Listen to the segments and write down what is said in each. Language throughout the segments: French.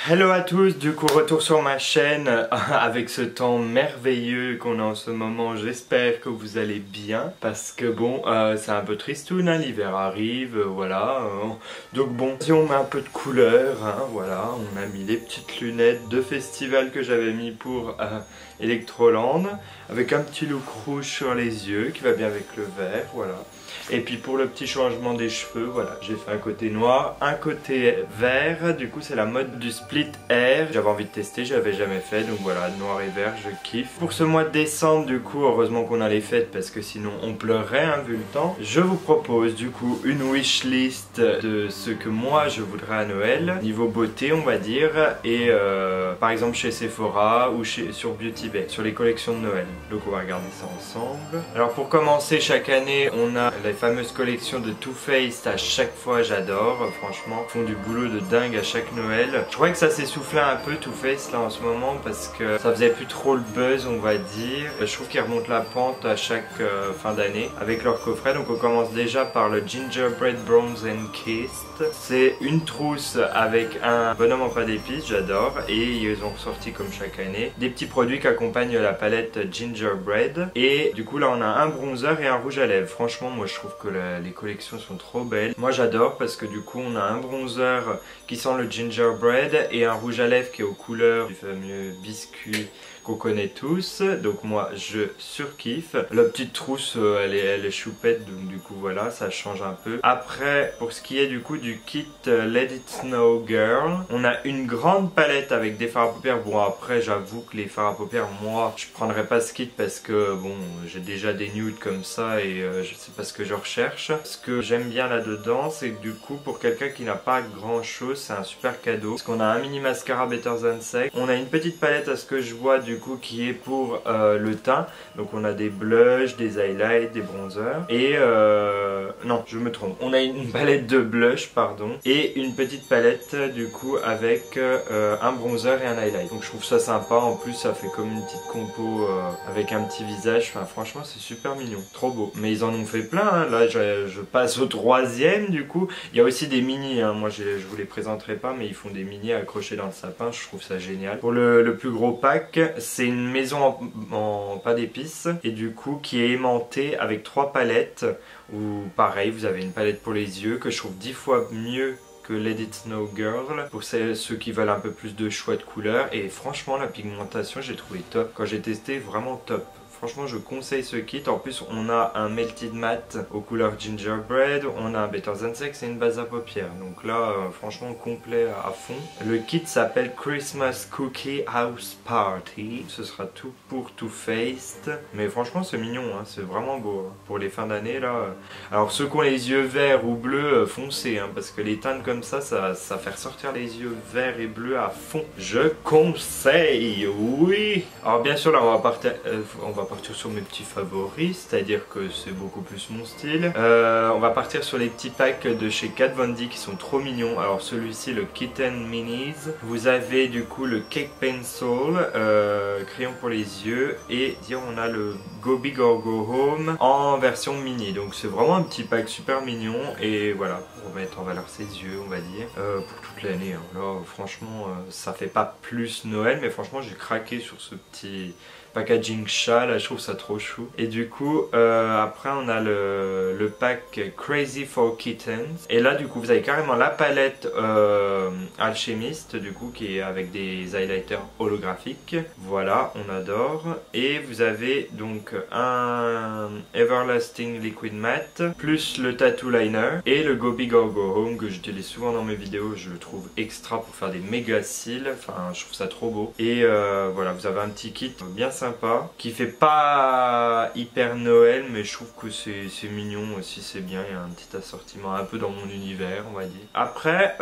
Hello à tous, du coup retour sur ma chaîne avec ce temps merveilleux qu'on a en ce moment. J'espère que vous allez bien parce que bon c'est un peu tristoun, hein, l'hiver arrive, voilà. Donc bon, si on met un peu de couleur, hein, voilà, on a mis les petites lunettes de festival que j'avais mis pour Electroland avec un petit look rouge sur les yeux qui va bien avec le vert, voilà. Et puis pour le petit changement des cheveux, voilà, j'ai fait un côté noir, un côté vert. Du coup c'est la mode du split hair. J'avais envie de tester, j'avais jamais fait, donc voilà, noir et vert, je kiffe. Pour ce mois de décembre, du coup, heureusement qu'on a les fêtes parce que sinon on pleurerait, hein, vu le temps. Je vous propose du coup une wishlist de ce que moi je voudrais à Noël, niveau beauté on va dire, et par exemple chez Sephora ou sur Beauty Bay, sur les collections de Noël. Donc on va regarder ça ensemble. Alors pour commencer, chaque année on a les fameuses collections de Too Faced. À chaque fois j'adore, franchement, ils font du boulot de dingue à chaque Noël. Je crois que ça s'essouffle un peu Too Faced là en ce moment parce que ça faisait plus trop le buzz on va dire. Je trouve qu'ils remontent la pente à chaque fin d'année avec leur coffret. Donc on commence déjà par le Gingerbread Bronze and Kissed. C'est une trousse avec un bonhomme en pâte d'épices, j'adore, et ils ont sorti comme chaque année des petits produits qui accompagnent la palette Gingerbread. Et du coup là on a un bronzer et un rouge à lèvres. Franchement moi je trouve que les collections sont trop belles. Moi j'adore parce que du coup on a un bronzer qui sent le gingerbread et un rouge à lèvres qui est aux couleurs du fameux biscuit qu'on connaît tous, donc moi je surkiffe. La petite trousse elle est choupette, donc du coup voilà, ça change un peu. Après pour ce qui est du coup du kit Let It Snow Girl, on a une grande palette avec des fards à paupières. Bon après j'avoue que les fards à paupières, moi je prendrais pas ce kit parce que bon j'ai déjà des nudes comme ça et je sais pas ce que je recherche. Ce que j'aime bien là dedans c'est que du coup pour quelqu'un qui n'a pas grand chose c'est un super cadeau, parce qu'on a un mini mascara Better Than Sex, on a une petite palette à ce que je vois du coup qui est pour le teint, donc on a des blushs, des highlights, des bronzers et non je me trompe, on a une palette de blush pardon et une petite palette du coup avec un bronzer et un highlight, donc je trouve ça sympa. En plus ça fait comme une petite compo avec un petit visage, enfin franchement c'est super mignon, trop beau. Mais ils en ont fait plein, hein. Là je passe au troisième du coup. Il y a aussi des mini, hein. Moi je vous les présenterai pas mais ils font des mini accrochés dans le sapin, je trouve ça génial. Pour le plus gros pack, c'est une maison en pâte d'épices et du coup qui est aimantée avec 3 palettes où pareil vous avez une palette pour les yeux que je trouve 10 fois mieux que Let It Snow Girl pour ceux qui veulent un peu plus de choix de couleurs. Et franchement la pigmentation j'ai trouvé top, quand j'ai testé vraiment top. Franchement je conseille ce kit. En plus on a un Melted Matte aux couleurs Gingerbread, on a un Better Than Sex et une base à paupières. Donc là franchement complet à fond. Le kit s'appelle Christmas Cookie House Party. Ce sera tout pour Too Faced. Mais franchement c'est mignon, hein. C'est vraiment beau hein. Pour les fins d'année là. Alors ceux qui ont les yeux verts ou bleus, foncez hein, parce que les teintes comme ça fait ressortir les yeux verts et bleus à fond. Je conseille, oui. Alors bien sûr là on va partir sur mes petits favoris, c'est-à-dire que c'est beaucoup plus mon style. On va partir sur les petits packs de chez Kat Von D qui sont trop mignons. Alors celui-ci, le Kitten Minis. Vous avez du coup le Cake Pencil, crayon pour les yeux, et dire on a le Go Big or Go Home en version mini. Donc c'est vraiment un petit pack super mignon et voilà, pour mettre en valeur ses yeux on va dire, pour toute l'année. Hein. Là franchement ça fait pas plus Noël, mais franchement j'ai craqué sur ce petit packaging chat là, je trouve ça trop chou. Et du coup après on a le pack Crazy for Kittens et là du coup vous avez carrément la palette alchimiste du coup qui est avec des highlighters holographiques, voilà on adore. Et vous avez donc un Everlasting Liquid Matte plus le Tattoo Liner et le Go Big or Go Home que j'utilise souvent dans mes vidéos, je le trouve extra pour faire des méga cils, enfin je trouve ça trop beau. Et voilà vous avez un petit kit bien sympa qui fait pas hyper Noël mais je trouve que c'est mignon aussi, c'est bien, il y a un petit assortiment un peu dans mon univers on va dire. Après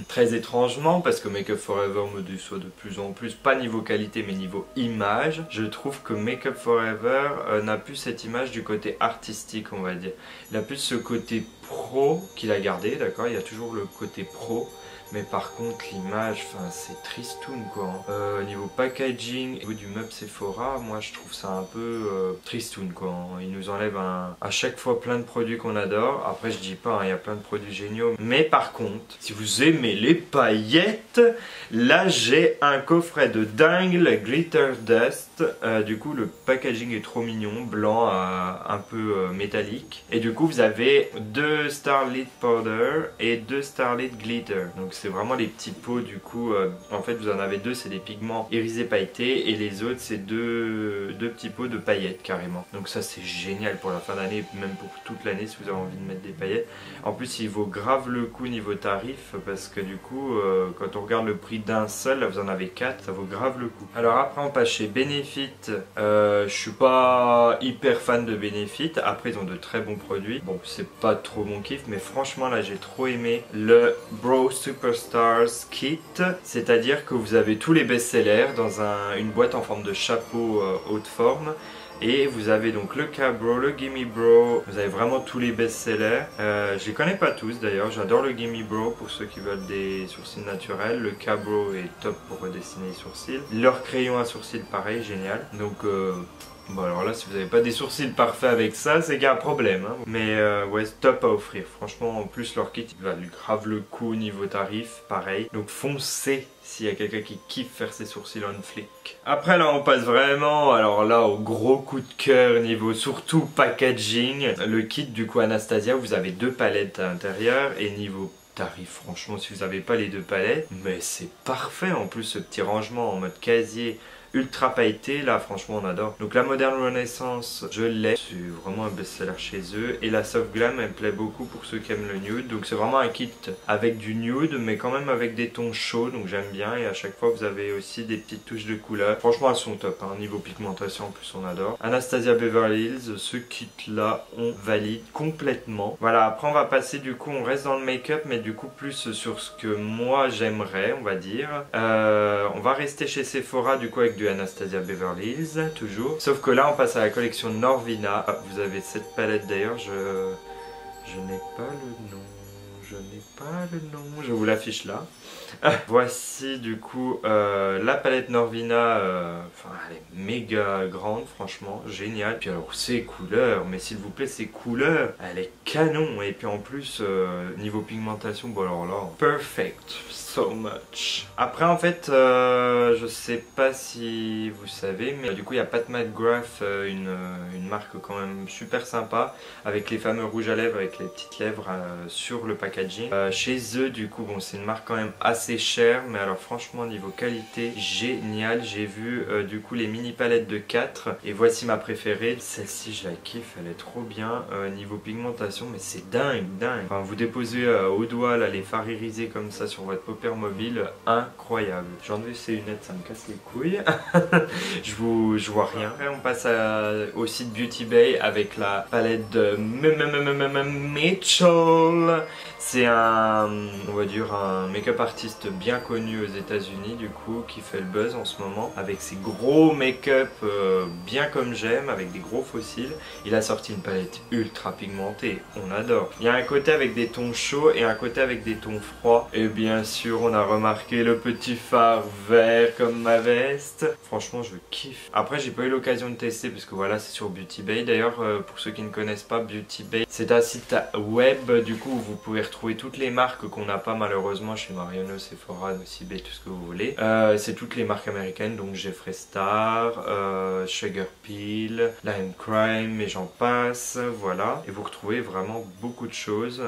très étrangement parce que Make Up For Ever me déçoit de plus en plus, pas niveau qualité mais niveau image, je trouve que Make Up For Ever n'a plus cette image du côté artistique on va dire, il a plus ce côté pro qu'il a gardé, d'accord, il y a toujours le côté pro mais par contre l'image, enfin c'est tristoun quoi. Niveau packaging, au niveau du meuble Sephora, moi je trouve ça un peu tristoun quoi. Ils nous enlèvent à chaque fois plein de produits qu'on adore. Après je dis pas, il y a plein de produits géniaux, mais par contre, si vous aimez les paillettes, là j'ai un coffret de dingue, la Glitter Dust. Du coup le packaging est trop mignon, blanc un peu métallique, et du coup vous avez 2 Starlit Powder et 2 Starlit Glitter, donc c'est vraiment les petits pots. Du coup en fait vous en avez 2, c'est des pigments irisés pailletés, et les autres c'est deux petits pots de paillettes carrément. Donc ça c'est génial pour la fin d'année, même pour toute l'année si vous avez envie de mettre des paillettes. En plus il vaut grave le coup niveau tarif, parce que du coup quand on regarde le prix d'un seul, là vous en avez 4, ça vaut grave le coup. Alors après on passe chez Benefit. Je suis pas hyper fan de Benefit, après ils ont de très bons produits. Bon c'est pas trop mon kiff, mais franchement là j'ai trop aimé le Brow Superstars Kit, c'est à dire que vous avez tous les best-sellers dans une boîte en forme de chapeau haute forme. Et vous avez donc le K-Brow, le Gimme Brow, vous avez vraiment tous les best-sellers. Je les connais pas tous d'ailleurs, j'adore le Gimme Brow pour ceux qui veulent des sourcils naturels. Le K-Brow est top pour redessiner les sourcils. Leur crayon à sourcils pareil, génial. Donc bon alors là si vous n'avez pas des sourcils parfaits avec ça, c'est qu'il y a un problème hein. Mais ouais c'est top à offrir, franchement. En plus leur kit il va lui grave le coup niveau tarif, pareil. Donc foncez s'il y a quelqu'un qui kiffe faire ses sourcils on flic. Après là on passe vraiment, alors là au gros coup de cœur niveau surtout packaging. Le kit du coup Anastasia, vous avez 2 palettes à l'intérieur, et niveau tarif, franchement si vous n'avez pas les 2 palettes, mais c'est parfait. En plus ce petit rangement en mode casier ultra pailleté, là franchement on adore. Donc la Modern Renaissance je l'ai, c'est vraiment un best-seller chez eux, et la Soft Glam elle me plaît beaucoup pour ceux qui aiment le nude. Donc c'est vraiment un kit avec du nude mais quand même avec des tons chauds, donc j'aime bien, et à chaque fois vous avez aussi des petites touches de couleur. Franchement elles sont top hein. Niveau pigmentation en plus on adore. Anastasia Beverly Hills, ce kit là on valide complètement. Voilà, après on va passer, du coup on reste dans le make-up, mais du coup plus sur ce que moi j'aimerais on va dire. On va rester chez Sephora du coup avec du Anastasia Beverly Hills toujours, sauf que là on passe à la collection Norvina. Vous avez cette palette d'ailleurs, je n'ai pas le nom, je vous l'affiche là. Voici du coup la palette Norvina, enfin elle est méga grande, franchement génial. Puis alors ces couleurs, mais s'il vous plaît ces couleurs, elle est canon. Et puis en plus niveau pigmentation, bon alors là, perfect, so much. Après en fait, je sais pas si vous savez, mais du coup il y a Pat McGrath, une marque quand même super sympa, avec les fameux rouges à lèvres avec les petites lèvres sur le packaging. Chez eux du coup, bon c'est une marque quand même assez chère, mais alors franchement niveau qualité génial. J'ai vu du coup les mini palettes de 4, et voici ma préférée. Celle-ci je la kiffe, elle est trop bien. Niveau pigmentation, mais c'est dingue. Enfin, vous déposez au doigt là les fards irisés comme ça sur votre paupière mobile, incroyable. J'ai enlevé ces lunettes, ça me casse les couilles. je vois rien. Après on passe au site Beauty Bay avec la palette de Mitchell. C'est on va dire un make-up artiste bien connu aux États-Unis du coup, qui fait le buzz en ce moment avec ses gros make-up bien comme j'aime, avec des gros fossiles. Il a sorti une palette ultra pigmentée, on adore. Il y a un côté avec des tons chauds et un côté avec des tons froids, et bien sûr on a remarqué le petit fard vert comme ma veste. Franchement je kiffe. Après j'ai pas eu l'occasion de tester parce que voilà c'est sur Beauty Bay. D'ailleurs pour ceux qui ne connaissent pas, Beauty Bay c'est un site web du coup où vous pouvez retrouver toutes les marques qu'on n'a pas malheureusement chez Marionneau, Sephora, Nocibé, tout ce que vous voulez. C'est toutes les marques américaines, donc Jeffree Star, Sugar Peel, Lime Crime et j'en passe, voilà. Et vous retrouvez vraiment beaucoup de choses,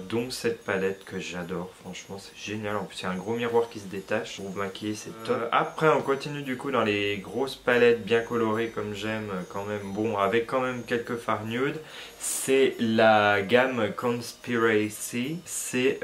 dont cette palette que j'adore, franchement c'est génial. En plus il y a un gros miroir qui se détache pour vous maquiller, c'est top. Après on continue du coup dans les grosses palettes bien colorées comme j'aime quand même, bon avec quand même quelques fards nude. C'est la gamme Conspiracy, c'est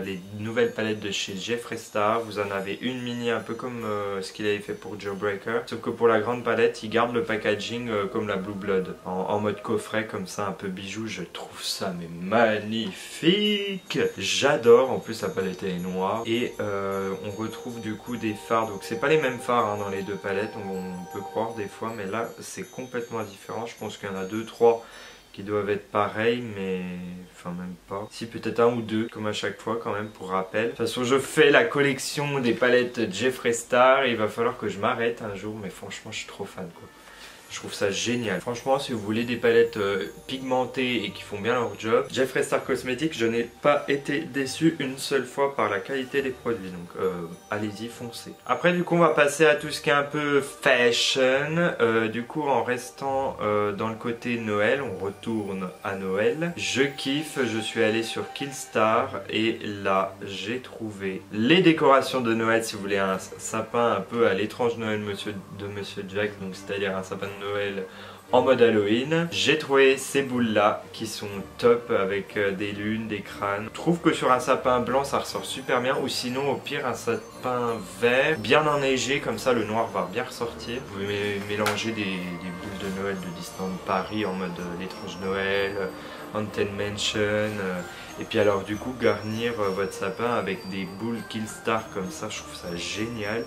les nouvelles palettes de chez Jeffree Star. Vous en avez une mini un peu comme ce qu'il avait fait pour Jawbreaker, sauf que pour la grande palette il garde le packaging comme la Blue Blood, en mode coffret comme ça, un peu bijou. Je trouve ça mais magnifique, j'adore. En plus la palette est noire, et on retrouve du coup des fards, donc c'est pas les mêmes fards hein, dans les deux palettes, on peut croire des fois, mais là c'est complètement différent. Je pense qu'il y en a 2-3 qui doivent être pareils, mais enfin même pas. Si, peut-être un ou deux, comme à chaque fois quand même, pour rappel. De toute façon, je fais la collection des palettes Jeffree Star et il va falloir que je m'arrête un jour, mais franchement je suis trop fan quoi. Je trouve ça génial. Franchement, si vous voulez des palettes pigmentées et qui font bien leur job, Jeffree Star Cosmetics, je n'ai pas été déçu une seule fois par la qualité des produits. Donc allez-y, foncez. Après, du coup, on va passer à tout ce qui est un peu fashion. Du coup, en restant dans le côté Noël, on retourne à Noël. Je kiffe, je suis allé sur Killstar et là, j'ai trouvé les décorations de Noël. Si vous voulez un sapin un peu à l'étrange Noël de Monsieur Jack, donc c'est-à-dire un sapin de Noël en mode Halloween. J'ai trouvé ces boules là qui sont top avec des lunes, des crânes. Je trouve que sur un sapin blanc ça ressort super bien, ou sinon au pire un sapin vert bien enneigé, comme ça le noir va bien ressortir. Vous pouvez mélanger des boules de Noël de Disneyland Paris en mode l'étrange Noël, Haunted Mansion, et puis alors du coup garnir votre sapin avec des boules Killstar comme ça, je trouve ça génial.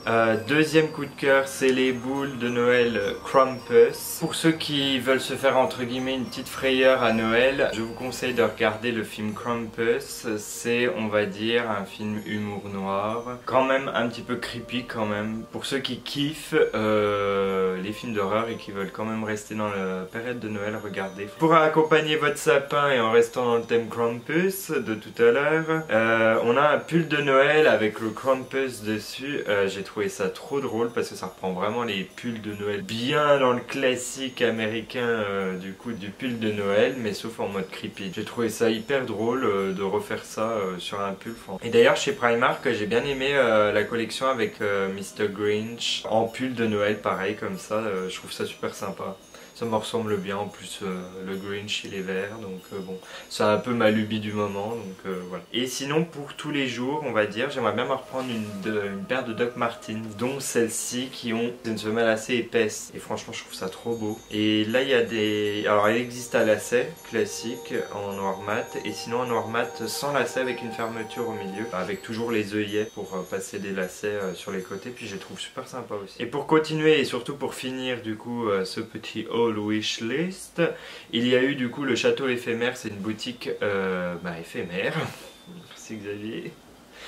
Deuxième coup de cœur, c'est les boules de Noël Krampus. Pour ceux qui veulent se faire entre guillemets une petite frayeur à Noël, je vous conseille de regarder le film Krampus. C'est, on va dire, un film humour noir, quand même un petit peu creepy quand même. Pour ceux qui kiffent les films d'horreur et qui veulent quand même rester dans la période de Noël, regardez. Pour accompagner votre sapin et en restant dans le thème Krampus de tout à l'heure, on a un pull de Noël avec le Krampus dessus. J'ai trouvé ça trop drôle parce que ça reprend vraiment les pulls de Noël bien dans le classique américain du coup du pull de Noël, mais sauf en mode creepy. J'ai trouvé ça hyper drôle de refaire ça sur un pull. Et d'ailleurs chez Primark j'ai bien aimé la collection avec Mr. Grinch en pull de Noël pareil comme ça, je trouve ça super sympa. Ça me ressemble bien, en plus le Grinch il est vert, donc bon, c'est un peu ma lubie du moment, donc voilà. Et sinon pour tous les jours, on va dire, j'aimerais bien me reprendre une paire de Doc Martens, dont celles-ci qui ont une semelle assez épaisse, et franchement je trouve ça trop beau. Et là il y a des... Alors il existe à lacets, classique, en noir mat, et sinon en noir mat sans lacets avec une fermeture au milieu, avec toujours les œillets pour passer des lacets sur les côtés, puis je les trouve super sympa aussi. Et pour continuer, et surtout pour finir du coup ce petit haul wishlist, il y a eu du coup le château éphémère, c'est une boutique éphémère, merci Xavier,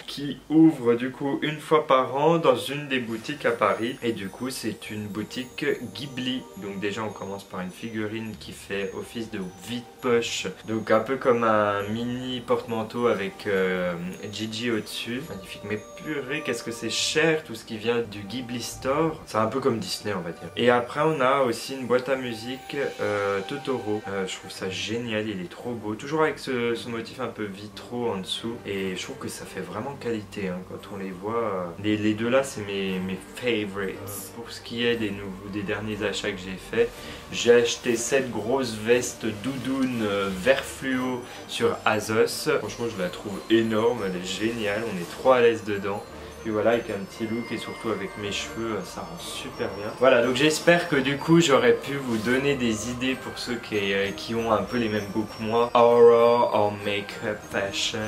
qui ouvre du coup une fois par an dans une des boutiques à Paris, et du coup c'est une boutique Ghibli. Donc déjà on commence par une figurine qui fait office de vide-poche, donc un peu comme un mini porte-manteau avec Gigi au dessus, magnifique. Mais purée qu'est-ce que c'est cher tout ce qui vient du Ghibli Store, c'est un peu comme Disney on va dire. Et après on a aussi une boîte à musique Totoro, je trouve ça génial, il est trop beau, toujours avec ce motif un peu vitro en dessous, et je trouve que ça fait vraiment qualité hein, quand on les voit. Les deux là c'est mes favorites. Pour ce qui est des derniers achats que j'ai fait, j'ai acheté cette grosse veste doudoune vert fluo sur Asos. Franchement je la trouve énorme, elle est géniale, on est trop à l'aise dedans. Et voilà, avec un petit look et surtout avec mes cheveux, ça rend super bien. Voilà, donc j'espère que du coup j'aurais pu vous donner des idées pour ceux qui ont un peu les mêmes goûts que moi. Horror or make-up fashion.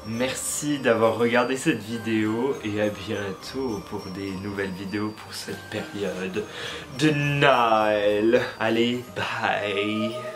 Merci d'avoir regardé cette vidéo et à bientôt pour des nouvelles vidéos pour cette période de Noël. Allez, bye!